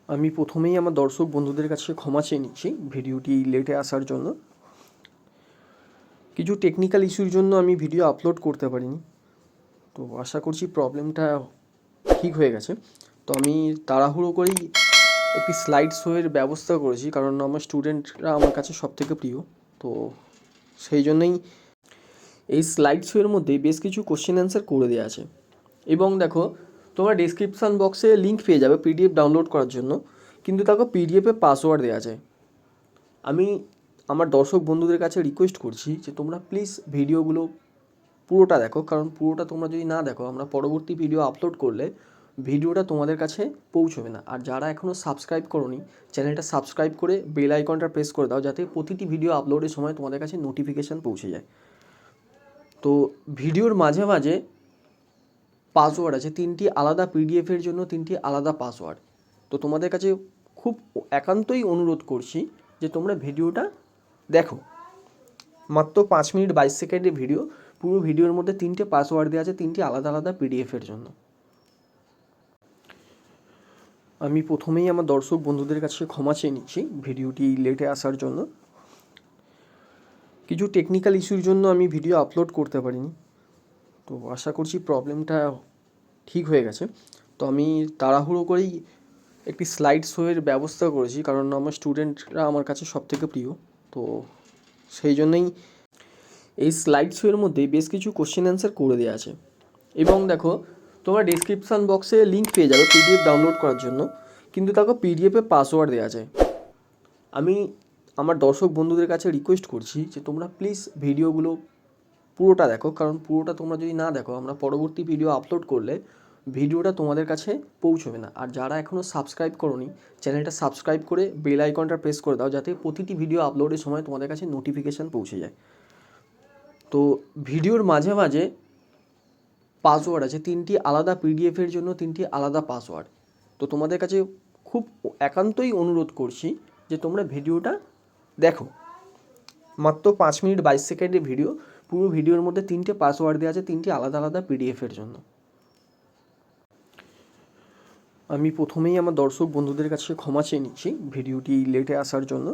আমি প্রথমেই আমার দর্শক বন্ধুদের কাছে ক্ষমা চেয়ে নিচ্ছি ভিডিওটি লেটে আসার জন্য। কিছু টেকনিক্যাল ইস্যুর জন্য আমি ভিডিও আপলোড করতে পারিনি। তো আশা করছি প্রবলেমটা ঠিক হয়ে গেছে। তো আমি তাড়াহুড়ো করেই একটি স্লাইড শোয়ের ব্যবস্থা করেছি, কারণ আমার স্টুডেন্টরা আমার কাছে সবথেকে প্রিয়। তো সেই জন্যই এই স্লাইড শোয়ের মধ্যে বেশ কিছু কোশ্চেন অ্যান্সার করে দেওয়া আছে। এবং দেখো, তোমরা ডেসক্রিপশান বক্সে লিঙ্ক পেয়ে যাবে পিডিএফ ডাউনলোড করার জন্য, কিন্তু তাকে পিডিএফে পাসওয়ার্ড দেওয়া যায়। আমি আমার দর্শক বন্ধুদের কাছে রিকোয়েস্ট করছি যে তোমরা প্লিজ ভিডিওগুলো পুরোটা দেখো, কারণ পুরোটা তোমরা যদি না দেখো, আমরা পরবর্তী ভিডিও আপলোড করলে ভিডিওটা তোমাদের কাছে পৌঁছবে না। আর যারা এখনও সাবস্ক্রাইব করোনি, চ্যানেলটা সাবস্ক্রাইব করে বেল আইকনটা প্রেস করে দাও, যাতে প্রতিটি ভিডিও আপলোডের সময় তোমাদের কাছে নোটিফিকেশান পৌঁছে যায়। তো ভিডিওর মাঝে মাঝে পাসওয়ার্ড আছে, 3টি আলাদা পিডিএফের জন্য 3টি আলাদা পাসওয়ার্ড। তো তোমাদের কাছে খুব একান্তই অনুরোধ করছি যে তোমরা ভিডিওটা দেখো। মাত্র 5 মিনিট 22 সেকেন্ডের ভিডিও। পুরো ভিডিওর মধ্যে 3টে পাসওয়ার্ড দেওয়া আছে, 3টি আলাদা আলাদা পিডিএফের জন্য। আমি প্রথমেই আমার দর্শক বন্ধুদের কাছে ক্ষমা চেয়ে নিচ্ছি ভিডিওটি লেটে আসার জন্য। কিছু টেকনিক্যাল ইস্যুর জন্য আমি ভিডিও আপলোড করতে পারিনি। তো আশা করছি প্রবলেমটা ঠিক হয়ে গেছে। তো আমি তাড়াহুড়ো করেই একটি স্লাইড শোয়ের ব্যবস্থা করেছি, কারণ আমার স্টুডেন্টরা আমার কাছে সবথেকে প্রিয়। তো সেই জন্যই এই স্লাইড শোয়ের মধ্যে বেশ কিছু কোশ্চেন অ্যান্সার করে দেওয়া আছে। এবং দেখো, তোমরা ডেসক্রিপশান বক্সে লিঙ্ক পেয়ে যাবে পিডিএফ ডাউনলোড করার জন্য, কিন্তু তাকে পিডিএফে পাসওয়ার্ড দেওয়া যায়। আমি আমার দর্শক বন্ধুদের কাছে রিকোয়েস্ট করছি যে তোমরা প্লিজ ভিডিওগুলো পুরোটা দেখো, কারণ পুরোটা তোমরা যদি না দেখো, আমরা পরবর্তী ভিডিও আপলোড করলে ভিডিওটা তোমাদের কাছে পৌঁছবে না। আর যারা এখনও সাবস্ক্রাইব করোনি, চ্যানেলটা সাবস্ক্রাইব করে বেল আইকনটা প্রেস করে দাও, যাতে প্রতিটি ভিডিও আপলোডের সময় তোমাদের কাছে নোটিফিকেশান পৌঁছে যায়। তো ভিডিওর মাঝে মাঝে পাসওয়ার্ড আছে, 3টি আলাদা পিডিএফের জন্য 3টি আলাদা পাসওয়ার্ড। তো তোমাদের কাছে খুব একান্তই অনুরোধ করছি যে তোমরা ভিডিওটা দেখো। মাত্র 5 মিনিট 22 সেকেন্ডের ভিডিও। পুরো ভিডিওর মধ্যে 3টে পাসওয়ার্ড দেওয়া আছে, 3টি আলাদা আলাদা পিডিএফের জন্য। আমি প্রথমেই আমার দর্শক বন্ধুদের কাছে ক্ষমা চেয়ে নিচ্ছি ভিডিওটি লেটে আসার জন্য।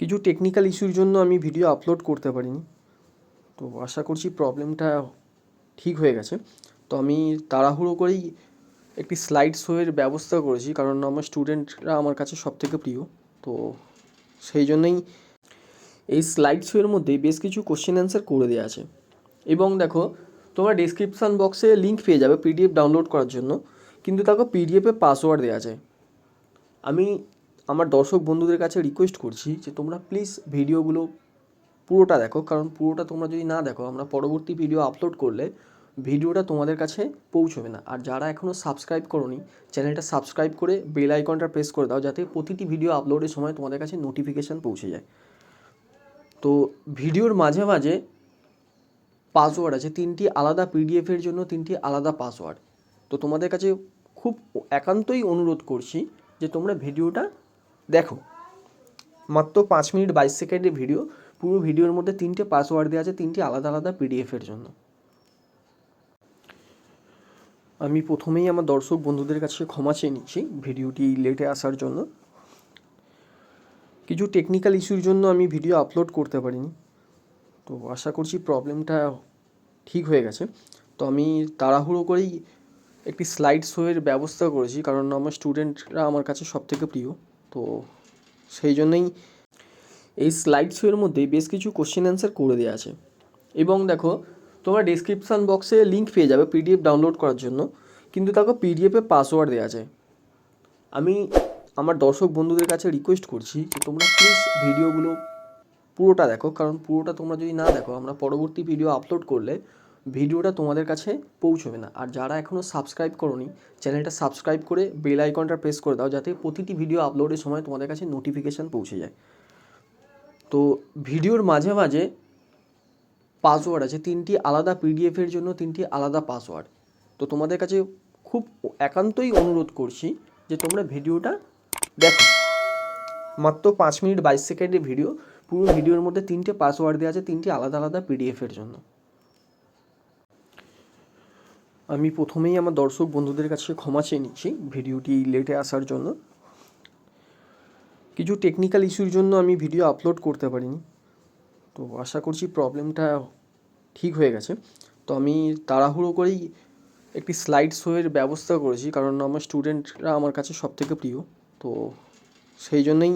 কিছু টেকনিক্যাল ইস্যুর জন্য আমি ভিডিও আপলোড করতে পারিনি। তো আশা করছি প্রবলেমটা ঠিক হয়ে গেছে। তো আমি তাড়াহুড়ো করেই একটি স্লাইড শোয়ের ব্যবস্থা করেছি, কারণ আমার স্টুডেন্টরা আমার কাছে সবথেকে প্রিয়। তো সেই জন্যই এই স্লাইড শোয়ের মধ্যে বেশ কিছু কোশ্চেন অ্যান্সার করে দেওয়া আছে। এবং দেখো, তোমরা ডেসক্রিপশান বক্সে লিঙ্ক পেয়ে যাবে পিডিএফ ডাউনলোড করার জন্য, কিন্তু তাকে পিডিএফে পাসওয়ার্ড দেওয়া যায়। আমি আমার দর্শক বন্ধুদের কাছে রিকোয়েস্ট করছি যে তোমরা প্লিজ ভিডিওগুলো পুরোটা দেখো, কারণ পুরোটা তোমরা যদি না দেখো, আমরা পরবর্তী ভিডিও আপলোড করলে ভিডিওটা তোমাদের কাছে পৌঁছবে না। আর যারা এখনও সাবস্ক্রাইব করোনি, চ্যানেলটা সাবস্ক্রাইব করে বেল আইকনটা প্রেস করে দাও, যাতে প্রতিটি ভিডিও আপলোডের সময় তোমাদের কাছে নোটিফিকেশান পৌঁছে যায়। তো ভিডিওর মাঝে মাঝে পাসওয়ার্ড আছে, 3টি আলাদা পিডিএফের জন্য 3টি আলাদা পাসওয়ার্ড। তো তোমাদের কাছে খুব একান্তই অনুরোধ করছি যে তোমরা ভিডিওটা দেখো। মাত্র 5 মিনিট 22 সেকেন্ডের ভিডিও। পুরো ভিডিওর মধ্যে 3টে পাসওয়ার্ড দেওয়া আছে, 3টি আলাদা আলাদা পিডিএফের জন্য। আমি প্রথমেই আমার দর্শক বন্ধুদের কাছে ক্ষমা চেয়ে নিচ্ছি ভিডিওটি লেটে আসার জন্য। কিছু টেকনিক্যাল ইস্যুর জন্য আমি ভিডিও আপলোড করতে পারিনি। তো আশা করছি প্রবলেমটা ঠিক হয়ে গেছে। তো আমি তাড়াহুড়ো করেই একটি স্লাইড শোয়ের ব্যবস্থা করেছি, কারণ আমার স্টুডেন্টরা আমার কাছে সবথেকে প্রিয়। তো সেই জন্যই এই স্লাইড শোয়ের মধ্যে বেশ কিছু কোশ্চেন অ্যান্সার করে দেওয়া আছে। এবং দেখো, তোমরা ডেসক্রিপশান বক্সে লিঙ্ক পেয়ে যাবে পিডিএফ ডাউনলোড করার জন্য, কিন্তু তাকে পিডিএফে পাসওয়ার্ড দেওয়া যায়। আমি আমার দর্শক বন্ধুদের কাছে রিকোয়েস্ট করছি যে তোমরা প্লিজ ভিডিওগুলো পুরোটা দেখো, কারণ পুরোটা তোমরা যদি না দেখো, আমরা পরবর্তী ভিডিও আপলোড করলে ভিডিওটা তোমাদের কাছে পৌঁছবে না। আর যারা এখনও সাবস্ক্রাইব করোনি, চ্যানেলটা সাবস্ক্রাইব করে বেল আইকনটা প্রেস করে দাও, যাতে প্রতিটি ভিডিও আপলোডের সময় তোমাদের কাছে নোটিফিকেশান পৌঁছে যায়। তো ভিডিওর মাঝে মাঝে পাসওয়ার্ড আছে, 3টি আলাদা পিডিএফের জন্য 3টি আলাদা পাসওয়ার্ড। তো তোমাদের কাছে খুব একান্তই অনুরোধ করছি যে তোমরা ভিডিওটা দেখো। মাত্র 5 মিনিট 22 সেকেন্ডের ভিডিও। পুরো ভিডিওর মধ্যে 3টে পাসওয়ার্ড দেওয়া আছে, 3টি আলাদা আলাদা পিডিএফের জন্য। আমি প্রথমেই আমার দর্শক বন্ধুদের কাছে ক্ষমা চেয়ে নিচ্ছি ভিডিওটি লেটে আসার জন্য। কিছু টেকনিক্যাল ইস্যুর জন্য আমি ভিডিও আপলোড করতে পারিনি। তো আশা করছি প্রবলেমটা ঠিক হয়ে গেছে। তো আমি তাড়াহুড়ো করেই একটি স্লাইড শোয়ের ব্যবস্থা করেছি, কারণ আমার স্টুডেন্টরা আমার কাছে সবথেকে প্রিয়। তো সেই জন্যই